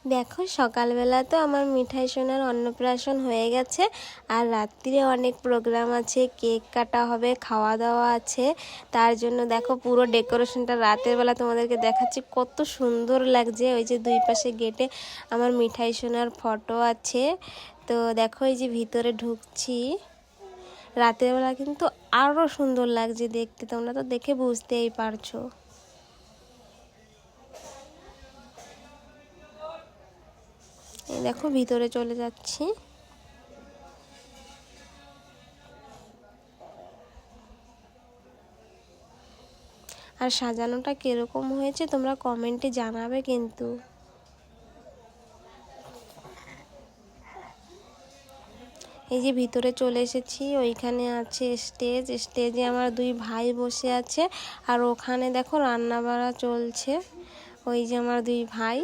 দেখো সকালবেলা তো আমার মিঠাই সোনার অন্নপ্রাশন হয়ে গেছে, আর রাত্রিরে অনেক প্রোগ্রাম আছে, কেক কাটা হবে, খাওয়া দাওয়া আছে। তার জন্য দেখো পুরো ডেকোরেশনটা রাতের বেলা তোমাদেরকে দেখাচ্ছি, কত সুন্দর লাগছে। ওই যে দুই পাশে গেটে আমার মিঠাই সোনার ফটো আছে। তো দেখো এই যে ভিতরে ঢুকছি, রাতের বেলা কিন্তু আরও সুন্দর লাগছে দেখতে, তোমরা তো দেখে বুঝতেই পারছো। দেখো ভিতরে চলে যাচ্ছি। আর সাজানোটা কিরকম হয়েছে তোমরা কমেন্টে জানাবে কিন্তু। এই যে ভিতরে চলে এসেছি, ওইখানে আছে স্টেজ, স্টেজে আমার দুই ভাই বসে আছে, আর ওখানে দেখো রান্না বাড়া চলছে। ওই যে আমার দুই ভাই।